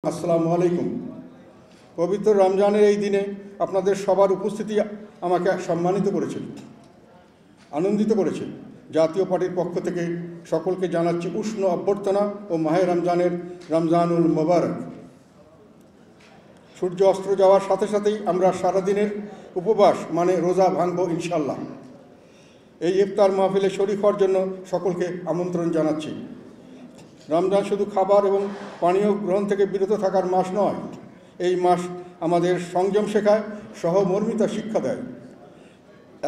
আসসালামু আলাইকুম। পবিত্র রমজানের এই দিনে আপনাদের সবার উপস্থিতি আমাকে সম্মানিত করেছে, আনন্দিত করেছে। জাতীয় পার্টির পক্ষ থেকে সকলকে জানাচ্ছি উষ্ণ অভ্যর্থনা ও মাহে রমজানের রমজানুল মোবারক। সূর্য অস্ত যাওয়ার সাথে সাথেই আমরা সারাদিনের উপবাস মানে রোজা ভাঙব ইনশাল্লাহ। এই ইফতার মাহফিলে শরীক হওয়ার জন্য সকলকে আমন্ত্রণ জানাচ্ছি। রমজান শুধু খাবার এবং পানীয় গ্রহণ থেকে বিরত থাকার মাস নয়, এই মাস আমাদের সংযম শেখায়, সহমর্মিতা শিক্ষা দেয়।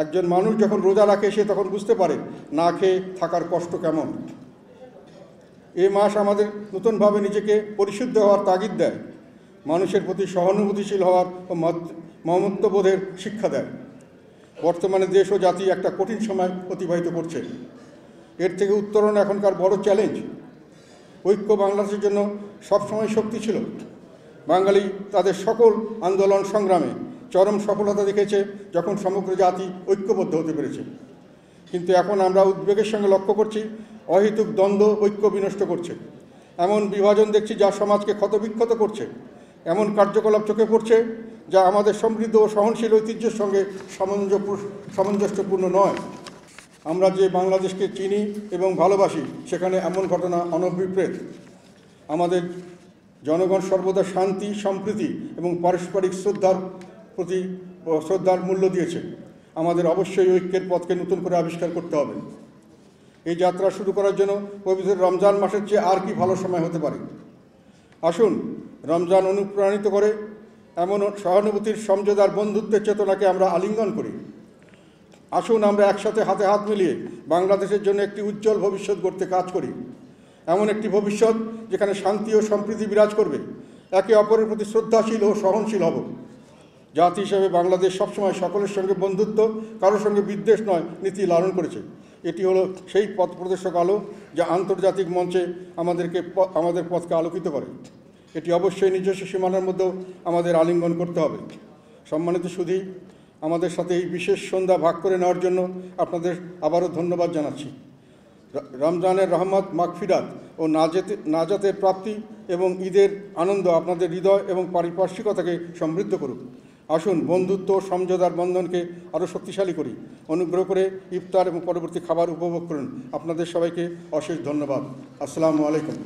একজন মানুষ যখন রোজা রাখে সে তখন বুঝতে পারে না খেয়ে থাকার কষ্ট কেমন। এই মাস আমাদের নতুনভাবে নিজেকে পরিশুদ্ধ হওয়ার তাগিদ দেয়, মানুষের প্রতি সহানুভূতিশীল হওয়ার ও মমত্ববোধের শিক্ষা দেয়। বর্তমানে দেশ ও জাতি একটা কঠিন সময় অতিবাহিত করছে। এর থেকে উত্তরণ এখনকার বড় চ্যালেঞ্জ। ঐক্য বাংলাদেশের জন্য সবসময় শক্তি ছিল। বাঙালি তাদের সকল আন্দোলন সংগ্রামে চরম সফলতা দেখেছে যখন সমগ্র জাতি ঐক্যবদ্ধ হতে পেরেছে। কিন্তু এখন আমরা উদ্বেগের সঙ্গে লক্ষ্য করছি অহেতুক দ্বন্দ্ব ঐক্য বিনষ্ট করছে। এমন বিভাজন দেখছি যা সমাজকে ক্ষতবিক্ষত করছে। এমন কার্যকলাপ চোখে পড়ছে যা আমাদের সমৃদ্ধ ও সহনশীল ঐতিহ্যের সঙ্গে সামঞ্জস্যপূর্ণ নয়। আমরা যে বাংলাদেশকে চিনি এবং ভালোবাসি সেখানে এমন ঘটনা অনভিপ্রেত। আমাদের জনগণ সর্বদা শান্তি, সম্প্রীতি এবং পারস্পরিক শ্রদ্ধার মূল্য দিয়েছে। আমাদের অবশ্যই ঐক্যের পথকে নতুন করে আবিষ্কার করতে হবে। এই যাত্রা শুরু করার জন্য পবিত্র রমজান মাসের চেয়ে আর কি ভালো সময় হতে পারে। আসুন রমজান অনুপ্রাণিত করে এমন সহানুভূতির, সমঝোতার, বন্ধুত্বের চেতনাকে আমরা আলিঙ্গন করি। আসুন আমরা একসাথে হাতে হাত মিলিয়ে বাংলাদেশের জন্য একটি উজ্জ্বল ভবিষ্যৎ গড়তে কাজ করি। এমন একটি ভবিষ্যৎ যেখানে শান্তি ও সম্প্রীতি বিরাজ করবে। একে অপরের প্রতি শ্রদ্ধাশীল ও সহনশীল হব। জাতি হিসেবে বাংলাদেশ সবসময় সকলের সঙ্গে বন্ধুত্ব, কারোর সঙ্গে বিদ্বেষ নয় নীতি লালন করেছে। এটি হলো সেই পথ প্রদর্শক আলো যা আন্তর্জাতিক মঞ্চে আমাদের পথকে আলোকিত করে। এটি অবশ্যই নিজস্ব সীমানার মধ্যেও আমাদের আলিঙ্গন করতে হবে। সম্মানিত সুধী, আমাদের সাথে এই বিশেষ সন্ধ্যা ভাগ করে নেওয়ার জন্য আপনাদের আবারও ধন্যবাদ জানাচ্ছি। রমজানের রহমত, মাগফিরাত ও নাজাতের প্রাপ্তি এবং ঈদের আনন্দ আপনাদের হৃদয় এবং পারিপার্শ্বিকতাকে সমৃদ্ধ করুক। আসুন বন্ধুত্ব ও সমঝোতার বন্ধনকে আরও শক্তিশালী করি। অনুগ্রহ করে ইফতার এবং পরবর্তী খাবার উপভোগ করুন। আপনাদের সবাইকে অশেষ ধন্যবাদ। আসসালামু আলাইকুম।